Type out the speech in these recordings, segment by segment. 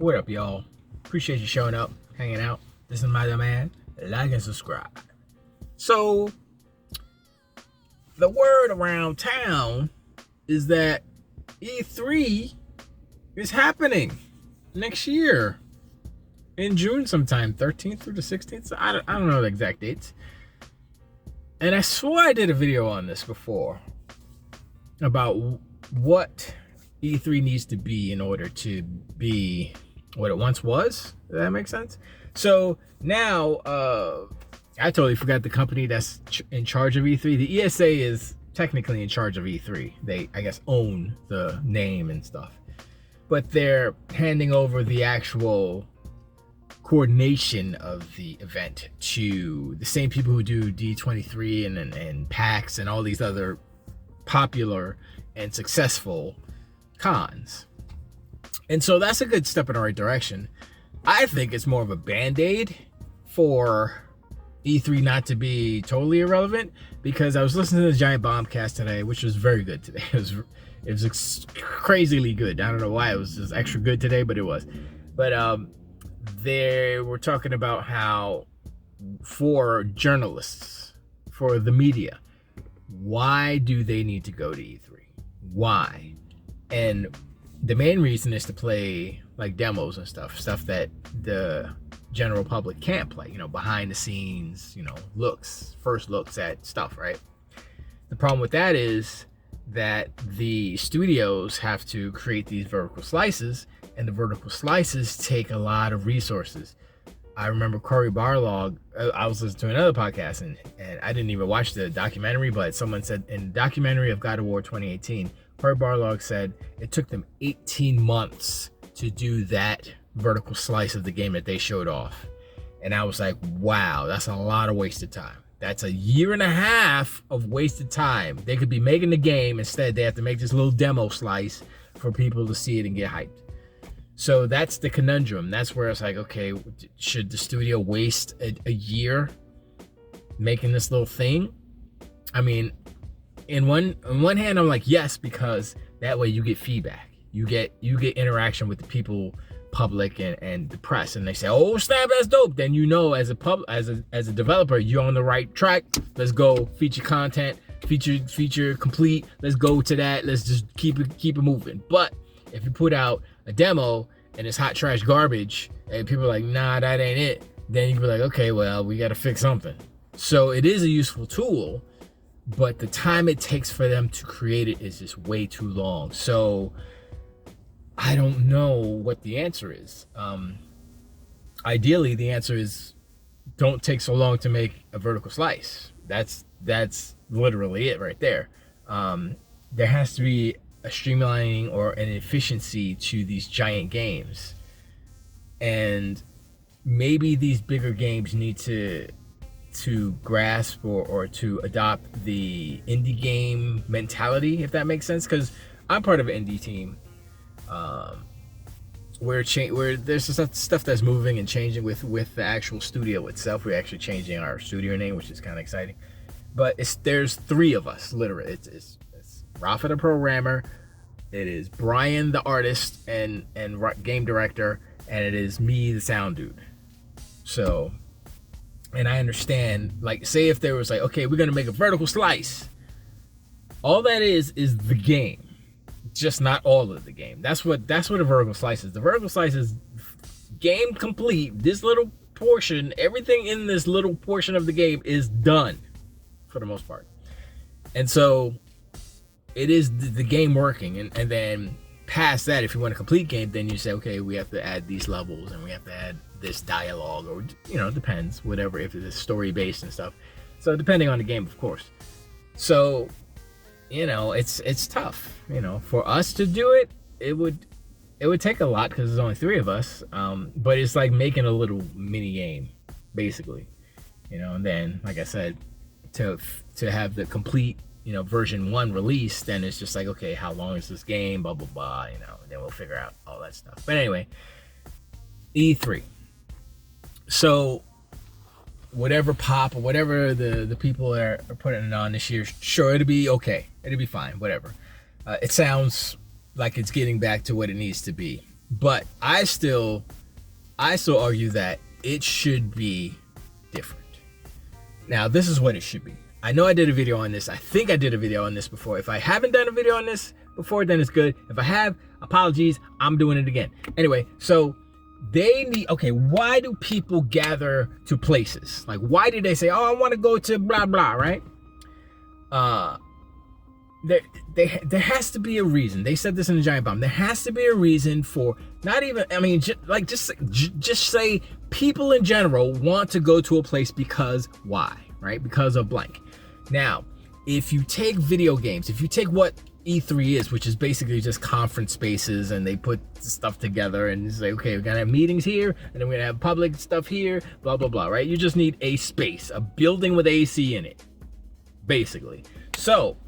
What up, y'all? Appreciate you showing up, hanging out. This is my man. Like and subscribe. So, the word around town is that E3 is happening next year in June sometime, 13th through the 16th. I don't know the exact dates. And I swore I did a video on this before about what E3 needs to be in order to be what it once was. Does that make sense? So now, I totally forgot the company that's in charge of E3. The ESA is technically in charge of E3. They, I guess, own the name and stuff. But they're handing over the actual coordination of the event to the same people who do D23 and PAX and all these other popular and successful cons. And so that's a good step in the right direction. I think it's more of a band-aid for E3 not to be totally irrelevant, because I was listening to the Giant Bombcast today, which was very good today. It was crazily good. I don't know why it was just extra good today, but it was. But they were talking about how for journalists, for the media, why do they need to go to E3? Why? And the main reason is to play like demos and stuff that the general public can't play, behind the scenes, first looks at stuff, right? The problem with that is that the studios have to create these vertical slices, and the vertical slices take a lot of resources. I remember Cory Barlog, I was listening to another podcast, and I didn't even watch the documentary, but someone said in the documentary of God of War 2018, Cory Barlog said it took them 18 months to do that vertical slice of the game that they showed off. And I was like, wow, that's a lot of wasted time. That's a year and a half of wasted time. They could be making the game. Instead, they have to make this little demo slice for people to see it and get hyped. So that's the conundrum. That's where it's like, okay, should the studio waste a year making this little thing? I mean, in one hand, I'm like, yes, because that way you get feedback. You get interaction with the people, public and the press, and they say, oh snap, that's dope. Then as a developer, you're on the right track. Let's go, feature content, feature complete. Let's go to that. Let's just keep it moving. But if you put out a demo and it's hot trash garbage and people are like, nah, that ain't it, then you be like, okay, well, we got to fix something. So it is a useful tool, but the time it takes for them to create it is just way too long. So I don't know what the answer is. Ideally, the answer is don't take so long to make a vertical slice. That's literally it right there. There has to be a streamlining or an efficiency to these giant games. And maybe these bigger games need to grasp or to adopt the indie game mentality, if that makes sense. Because I'm part of an indie team. Where there's stuff that's moving and changing with the actual studio itself. We're actually changing our studio name, which is kind of exciting. But there's three of us, literally. It's Rafa the programmer, it is Brian the artist and game director, and it is me the sound dude. So, and I understand, like, say if there was like, okay, we're gonna make a vertical slice. All that is the game. Just not all of the game. That's what a vertical slice is. The vertical slice is game complete. This little portion, everything in this little portion of the game is done for the most part. And so it is the game working. And then past that, if you want a complete game, then you say, okay, we have to add these levels and we have to add this dialogue, or, it depends, whatever, if it's story based and stuff. So depending on the game, of course. So, it's tough, for us to do it. It would take a lot because there's only three of us. But it's like making a little mini game, basically, and then, like I said, to have the complete, version 1 release, then it's just like, okay, how long is this game, blah, blah, blah, and then we'll figure out all that stuff. But anyway, E3. So whatever pop or whatever the people are putting it on this year, sure, it'll be okay. It'll be fine, whatever. It sounds like it's getting back to what it needs to be. But I still argue that it should be different. Now, this is what it should be. I know I did a video on this. I think I did a video on this before. If I haven't done a video on this before, then it's good. If I have, apologies, I'm doing it again. Anyway, so they need, okay, why do people gather to places? Like, why do they say, oh, I want to go to blah, blah, right? There has to be a reason. They said this in the Giant Bomb. There has to be a reason for, not even, I mean, just say people in general want to go to a place because why, right? Because of blank. Now, if you take video games, if you take what E3 is, which is basically just conference spaces, and they put stuff together and say, okay, we're gonna have meetings here, and then we're gonna have public stuff here, blah, blah, blah, right? You just need a space, a building with AC in it, basically. So,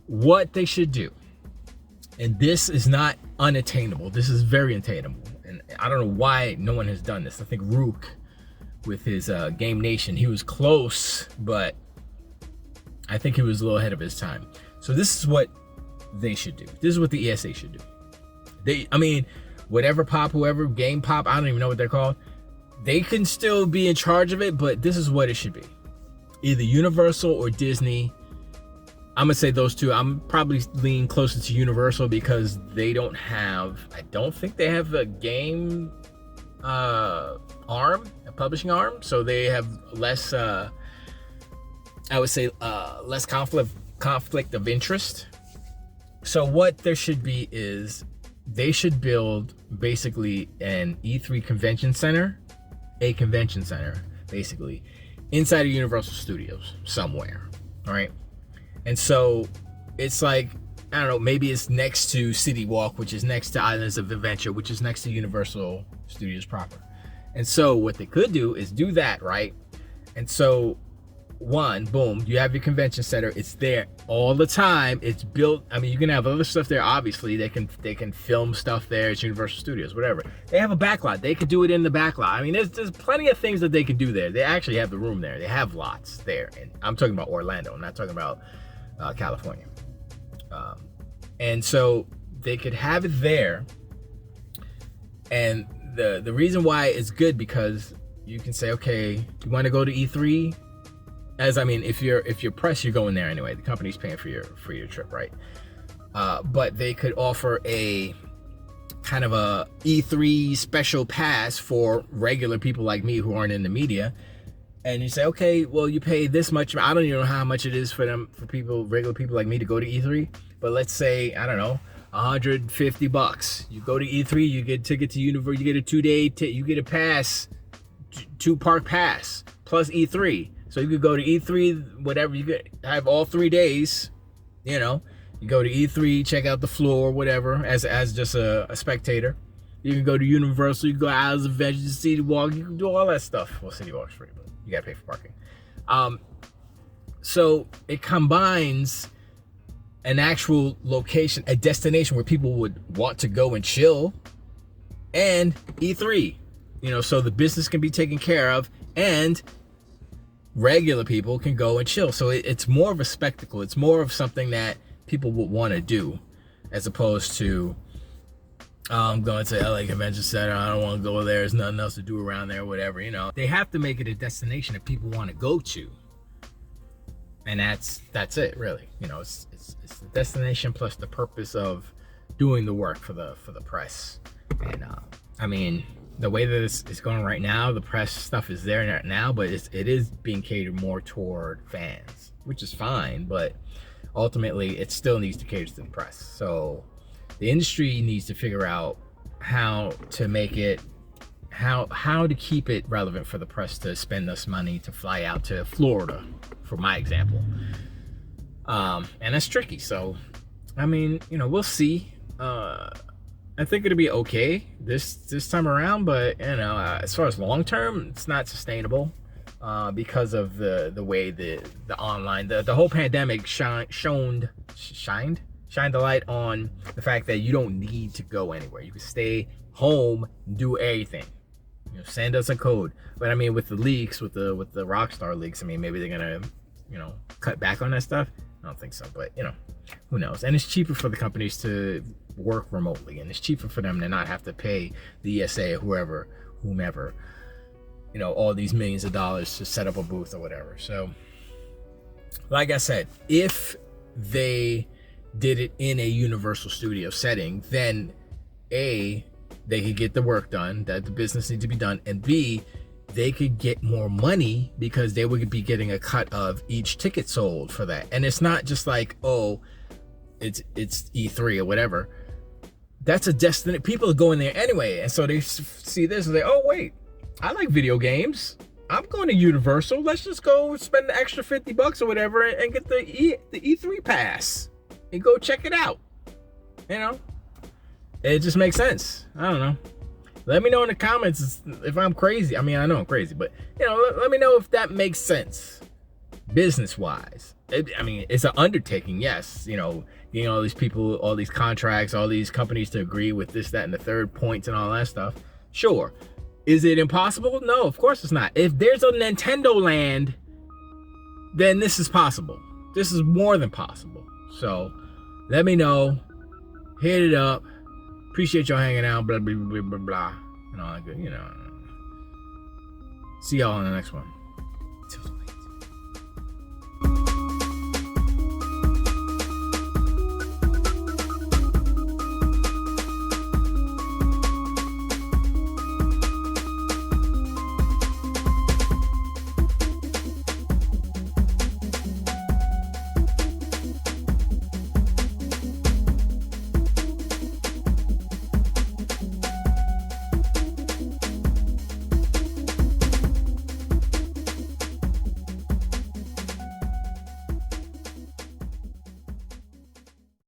what they should do, and this is not unattainable, this is very attainable, and I don't know why no one has done this. I think Rook, with his Game Nation, he was close, but I think he was a little ahead of his time. So this is what they should do. This is what the ESA should do. I mean, whatever pop, whoever, Game Pop, I don't even know what they're called, they can still be in charge of it, but this is what it should be. Either Universal or Disney. I'm gonna say those two. I'm probably leaning closer to Universal because they don't have, I don't think they have a game arm, a publishing arm, so they have less, I would say, less conflict of interest. So what there should be is they should build basically an E3 convention center, a convention center, basically, inside of Universal Studios somewhere, all right? And so it's like, I don't know, maybe it's next to City Walk, which is next to Islands of Adventure, which is next to Universal Studios proper. And so what they could do is do that, right? And so one, boom, you have your convention center. It's there all the time. It's built. I mean, you can have other stuff there. Obviously, they can film stuff there. It's Universal Studios, whatever. They have a backlot. They could do it in the backlot. I mean, there's plenty of things that they can do there. They actually have the room there. They have lots there. And I'm talking about Orlando. I'm not talking about California. And so they could have it there. And the reason why it's good, because you can say, okay, you want to go to E3? As I mean, if you're press, you're going there anyway. The company's paying for your trip, right? But they could offer a kind of a E3 special pass for regular people like me who aren't in the media. And you say, okay, well, you pay this much. I don't even know how much it is for regular people like me to go to E3. But let's say, I don't know, $150. You go to E3, you get a ticket to Universal, you get a 2-day, you get a pass, 2-park pass plus E3. So you could go to E3, whatever, you could have all 3 days, you know. You go to E3, check out the floor, whatever, as just a spectator. You can go to Universal, you can go out of the Adventure, City Walk, you can do all that stuff. Well, City Walk's free, but you gotta pay for parking. So it combines an actual location, a destination where people would want to go and chill, and E3, you know, so the business can be taken care of, and regular people can go and chill. So it's more of a spectacle. It's more of something that people would want to do, as opposed to I'm going to LA Convention Center, I don't want to go there, there's nothing else to do around there, whatever, you know. They have to make it a destination that people want to go to, and that's it, really. You know, it's the destination plus the purpose of doing the work for the press. And I mean, the way that it's going right now, the press stuff is there now, but it is being catered more toward fans, which is fine, but ultimately it still needs to cater to the press. So the industry needs to figure out how to make it, how to keep it relevant for the press to spend this money to fly out to Florida, for my example. And that's tricky. So, I mean, you know, we'll see. I think it'll be okay this time around, but you know, as far as long term, it's not sustainable because of the way the online, the whole pandemic shined the light on the fact that you don't need to go anywhere. You can stay home and do everything. You know, send us a code. But I mean, with the leaks, with the Rockstar leaks, I mean, maybe they're gonna, you know, cut back on that stuff. I don't think so, but you know, who knows? And it's cheaper for the companies to work remotely, and it's cheaper for them to not have to pay the ESA or whomever, you know, all these millions of dollars to set up a booth or whatever. So, like I said, if they did it in a Universal Studio setting, then A, they could get the work done that the business needs to be done, and B, they could get more money because they would be getting a cut of each ticket sold for that. And it's not just like, oh, it's E3 or whatever. That's a destination. People are going there anyway, and so they see this and they, oh wait, I like video games. I'm going to Universal. Let's just go spend the extra $50 or whatever and get the E3 pass and go check it out. You know, it just makes sense. I don't know. Let me know in the comments if I'm crazy. I mean, I know I'm crazy, but you know, let me know if that makes sense business-wise. I mean, it's an undertaking, yes. You know, getting all these people, all these contracts, all these companies to agree with this, that, and the third points and all that stuff. Sure. Is it impossible? No, of course it's not. If there's a Nintendo Land, then this is possible. This is more than possible. So let me know. Hit it up. Appreciate y'all hanging out, blah, blah, blah, blah, blah, and all that good, you know. See y'all on the next one.